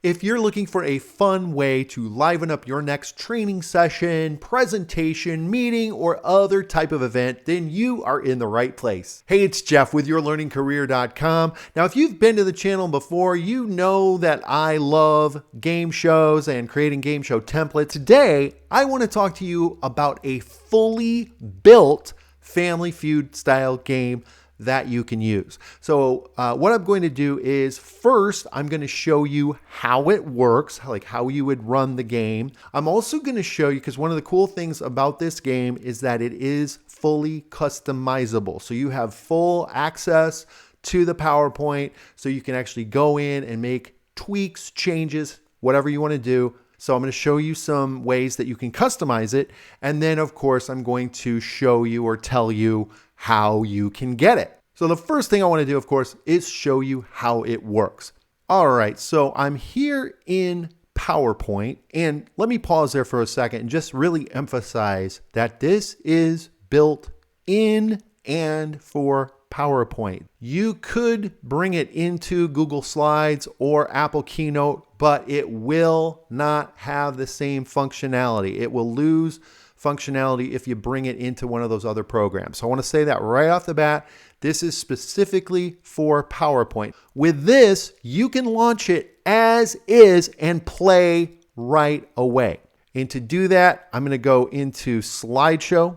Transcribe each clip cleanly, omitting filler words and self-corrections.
If you're looking for a fun way to liven up your next training session, presentation, meeting, or other type of event, then you are in the right place. Hey, it's Jeff with yourlearningcareer.com. Now, if you've been to the channel before, you know that I love game shows and creating game show templates. Today, I want to talk to you about a fully built Family Feud style game that you can use. So what I'm going to do is first, I'm going to show you how it works, like how you would run the game. I'm also going to show you, because one of the cool things about this game is that it is fully customizable. So you have full access to the PowerPoint, so you can actually go in and make tweaks, changes, whatever you want to do. So I'm going to show you some ways that you can customize it. And then of course, I'm going to show you or tell you how you can get it. So the first thing I want to do, of course, is show you how it works. All right, so I'm here in PowerPoint, and let me pause there for a second and just really emphasize that this is built in and for PowerPoint. You could bring it into Google Slides or Apple Keynote, but it will not have the same functionality. It will lose functionality if you bring it into one of those other programs. So I want to say that right off the bat. This is specifically for PowerPoint. With this, you can launch it as is and play right away. And to do that, I'm going to go into Slideshow.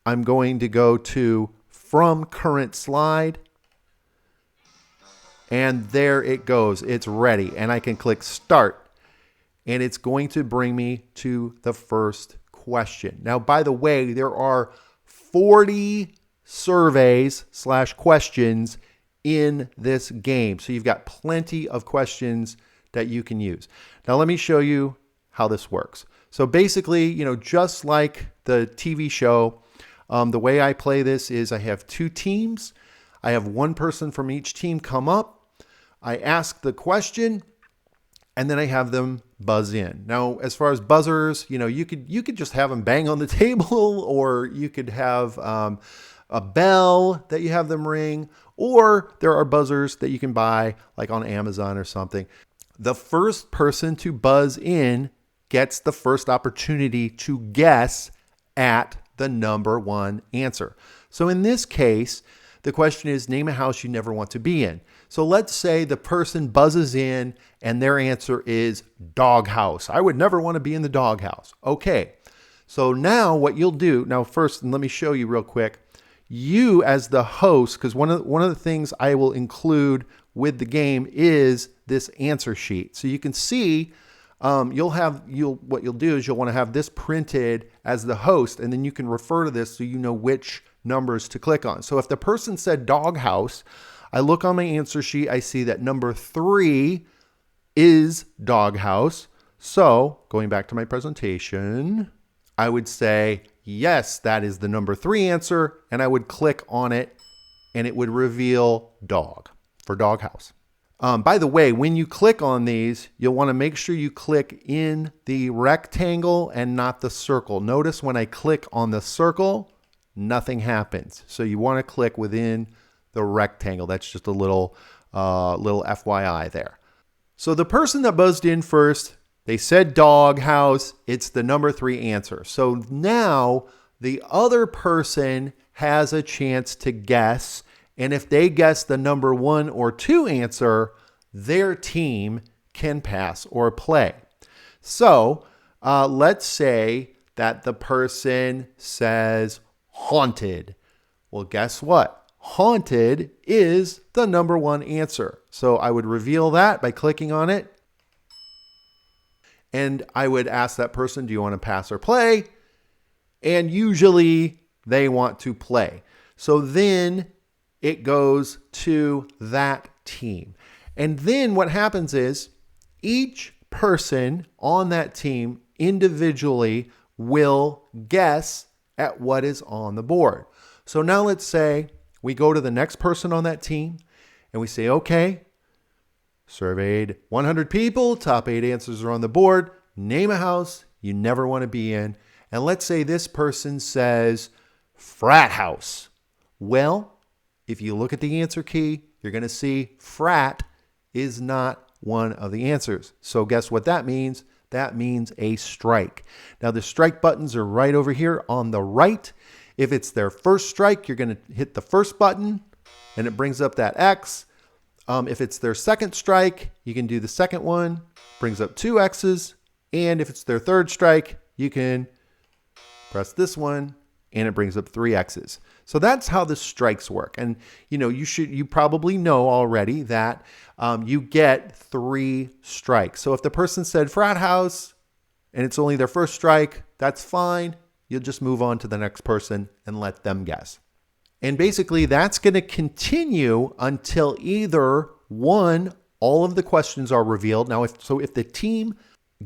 I'm going to go to From Current Slide. And there it goes. It's ready. And I can click Start. And it's going to bring me to the first question. Now, by the way, there are 40 surveys / questions in this game. So you've got plenty of questions that you can use. Now, let me show you how this works. So basically, just like the TV show, the way I play this is I have two teams. I have one person from each team come up. I ask the question, and then I have them buzz in. Now, as far as buzzers, you could just have them bang on the table, or you could have a bell that you have them ring, or there are buzzers that you can buy like on Amazon or something. The first person to buzz in gets the first opportunity to guess at the number one answer. So in this case, the question is, name a house you never want to be in. So let's say the person buzzes in and their answer is doghouse. I would never want to be in the doghouse. Okay, so now what you'll do, now first, and let me show you real quick, you as the host, because one of the things I will include with the game is this answer sheet. So you can see what you'll do is you'll want to have this printed as the host, and then you can refer to this so you know which numbers to click on. So if the person said doghouse, I look on my answer sheet, I see that number 3 is doghouse. So going back to my presentation, I would say, yes, that is the number 3 answer. And I would click on it and it would reveal dog for doghouse. By the way, when you click on these, you'll want to make sure you click in the rectangle and not the circle. Notice when I click on the circle, nothing happens. So you want to click within the rectangle. That's just a little FYI there. So the person that buzzed in first, they said dog house. It's the number 3 answer. So now the other person has a chance to guess. And if they guess the number 1 or 2 answer, their team can pass or play. So let's say that the person says haunted. Well, guess what? Haunted is the number 1 answer. So I would reveal that by clicking on it. And I would ask that person, do you want to pass or play? And usually they want to play. So then it goes to that team. And then what happens is each person on that team individually will guess at what is on the board. So now let's say we go to the next person on that team and we say, okay, surveyed 100 people, top 8 answers are on the board. Name a house you never want to be in. And let's say this person says frat house. Well, if you look at the answer key, you're going to see frat is not one of the answers. So guess what that means? That means a strike. Now the strike buttons are right over here on the right. If it's their first strike, you're going to hit the first button and it brings up that X. If it's their second strike, you can do the second one, brings up 2 X's. And if it's their third strike, you can press this one and it brings up 3 X's. So that's how the strikes work. And you probably know already that you get 3 strikes. So if the person said frat house and it's only their first strike, that's fine. You'll just move on to the next person and let them guess. And basically that's going to continue until either one, all of the questions are revealed. Now, if the team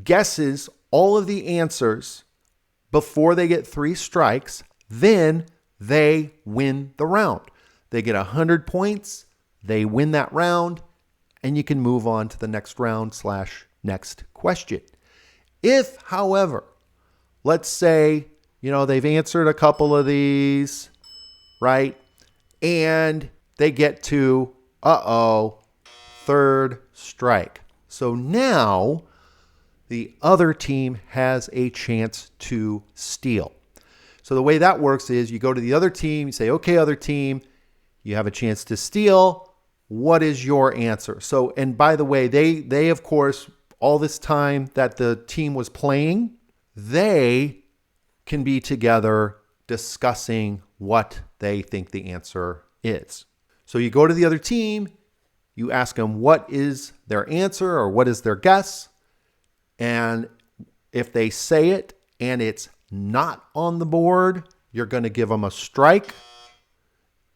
guesses all of the answers before they get 3 strikes, then they win the round. They get 100 points, they win that round, and you can move on to the next round / next question. If, however, let's say, they've answered a couple of these, right? And they get to, third strike. So now the other team has a chance to steal. So the way that works is you go to the other team, you say, okay, other team, you have a chance to steal. What is your answer? So, and by the way, they of course, all this time that the team was playing, they can be together discussing what they think the answer is. So you go to the other team, you ask them what is their answer or what is their guess. And if they say it and it's not on the board, you're going to give them a strike.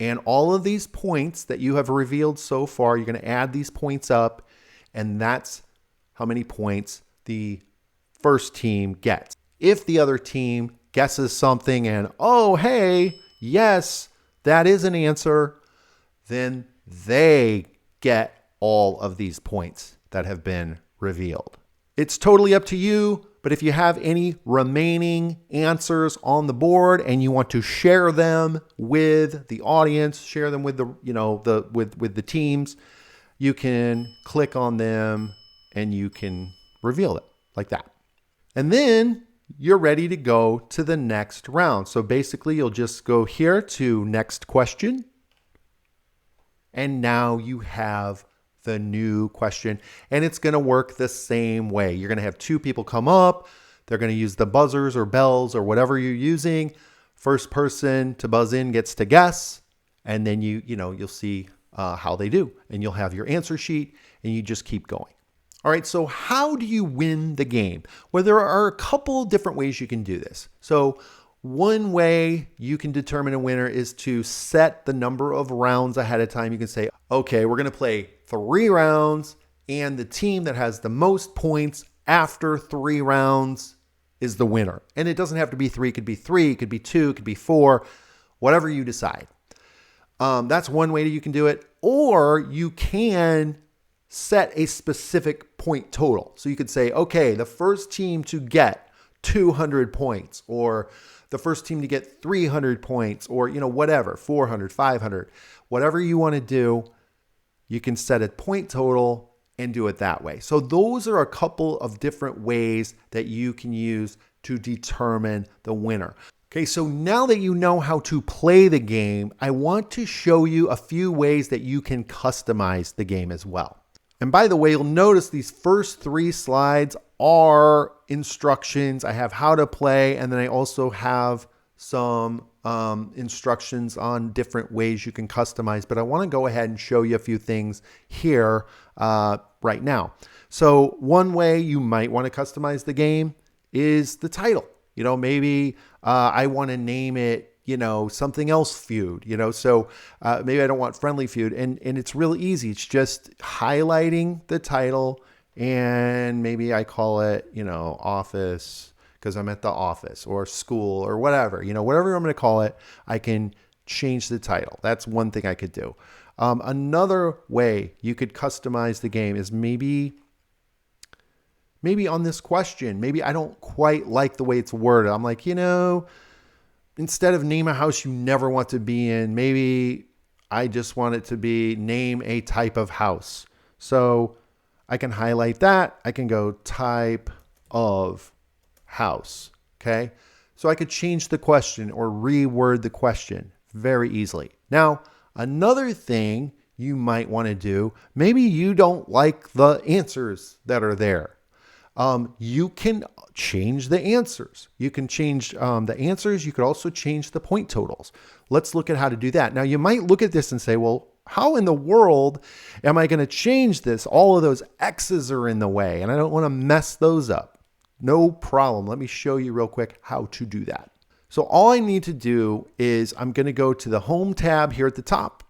And all of these points that you have revealed so far, you're going to add these points up. And that's how many points the first team gets. If the other team guesses something and, oh, hey, yes, that is an answer, then they get all of these points that have been revealed. It's totally up to you, but if you have any remaining answers on the board and you want to share them with the audience, share them with the teams, you can click on them and you can reveal it like that. And then you're ready to go to the next round. So basically you'll just go here to next question. And now you have the new question, and it's going to work the same way. You're going to have 2 people come up. They're going to use the buzzers or bells or whatever you're using. First person to buzz in gets to guess, and then you'll see how they do, and you'll have your answer sheet, and you just keep going. All right, so how do you win the game? Well, there are a couple different ways you can do this. So one way you can determine a winner is to set the number of rounds ahead of time. You can say, okay, we're going to play 3 rounds, and the team that has the most points after 3 rounds is the winner. And it doesn't have to be 3. It could be 3, it could be 2, it could be 4, whatever you decide. That's one way that you can do it. Or you can set a specific point total. So you could say, okay, the first team to get 200 points, or the first team to get 300 points, or whatever, 400, 500, whatever you want to do, you can set a point total and do it that way. So those are a couple of different ways that you can use to determine the winner. Okay, so now that you know how to play the game, I want to show you a few ways that you can customize the game as well. And by the way, you'll notice these first 3 slides are instructions. I have how to play, and then I also have some instructions on different ways you can customize. But I want to go ahead and show you a few things here right now. So one way you might want to customize the game is the title. Maybe I want to name it, something else feud, so maybe I don't want friendly feud. And it's really easy. It's just highlighting the title, and maybe I call it, office because I'm at the office, or school, or whatever, whatever I'm going to call it, I can change the title. That's one thing I could do. Another way you could customize the game is maybe on this question, maybe I don't quite like the way it's worded. I'm like, instead of name a house you never want to be in, maybe I just want it to be name a type of house. So I can highlight that. I can go type of house. Okay. So I could change the question or reword the question very easily. Now, another thing you might want to do, maybe you don't like the answers that are there. You can change the answers. You can change the answers. You could also change the point totals. Let's look at how to do that. Now, you might look at this and say, well, how in the world am I going to change this? All of those X's are in the way, and I don't want to mess those up. No problem. Let me show you real quick how to do that. So all I need to do is I'm going to go to the Home tab here at the top.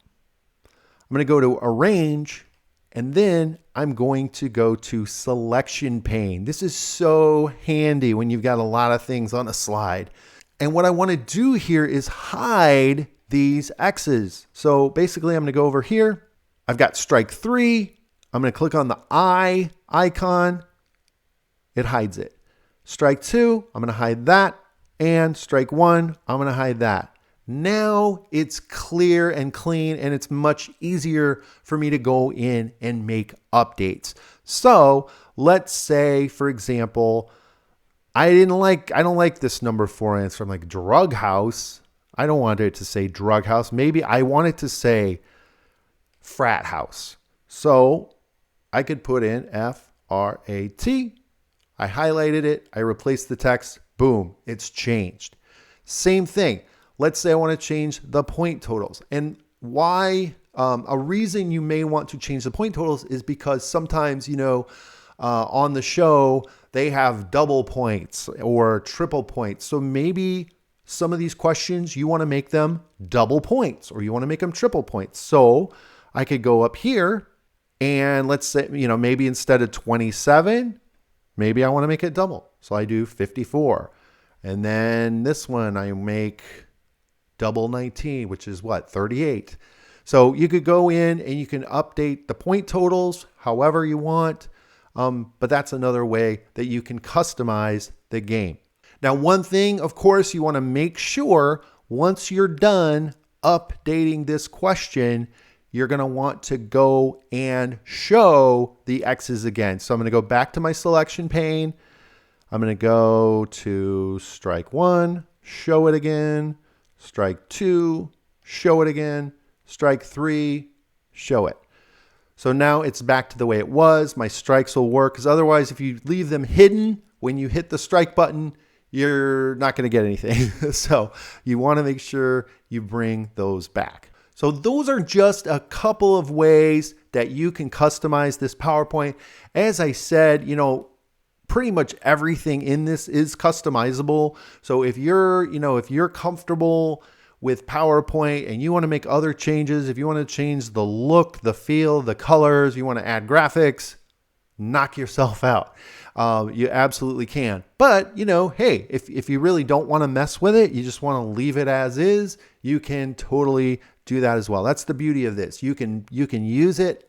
I'm going to go to Arrange, and then I'm going to go to Selection Pane. This is so handy when you've got a lot of things on a slide. And what I want to do here is hide these X's. So basically I'm going to go over here. I've got strike 3. I'm going to click on the eye icon. It hides it. Strike 2, I'm going to hide that. And strike 1, I'm going to hide that. Now it's clear and clean, and it's much easier for me to go in and make updates. So let's say, for example, I don't like this number 4 answer. I'm like drug house. I don't want it to say drug house. Maybe I want it to say frat house. So I could put in FRAT. I highlighted it. I replaced the text. Boom, it's changed. Same thing. Let's say I want to change the point totals. And why? A reason you may want to change the point totals is because sometimes, on the show, they have double points or triple points. So maybe some of these questions, you want to make them double points or you want to make them triple points. So I could go up here and let's say, maybe instead of 27, maybe I want to make it double. So I do 54. And then this one I make double 19, which is what? 38. So you could go in and you can update the point totals however you want. But that's another way that you can customize the game. Now, one thing, of course, you want to make sure once you're done updating this question, you're going to want to go and show the X's again. So I'm going to go back to my selection pane. I'm going to go to strike 1, show it again. Strike 2, show it again. Strike 3, show it. So now it's back to the way it was. My strikes will work, because otherwise if you leave them hidden when you hit the strike button, you're not going to get anything. So you want to make sure you bring those back. So those are just a couple of ways that you can customize this PowerPoint. As I said, pretty much everything in this is customizable. So if you're comfortable with PowerPoint and you want to make other changes, if you want to change the look, the feel, the colors, you want to add graphics, knock yourself out. You absolutely can. But, hey, if you really don't want to mess with it, you just want to leave it as is, you can totally do that as well. That's the beauty of this. You can use it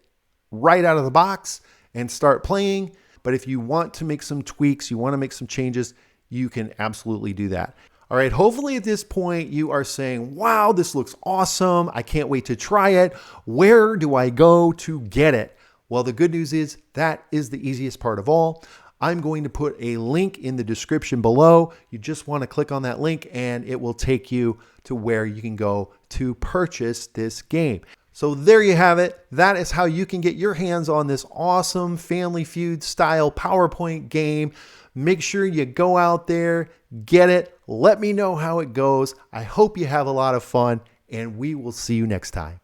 right out of the box and start playing. But if you want to make some tweaks, you want to make some changes, you can absolutely do that. All right, hopefully at this point you are saying, wow, this looks awesome. I can't wait to try it. Where do I go to get it? Well, the good news is that is the easiest part of all. I'm going to put a link in the description below. You just want to click on that link and it will take you to where you can go to purchase this game. So there you have it. That is how you can get your hands on this awesome Family Feud style PowerPoint game. Make sure you go out there, get it. Let me know how it goes. I hope you have a lot of fun, and we will see you next time.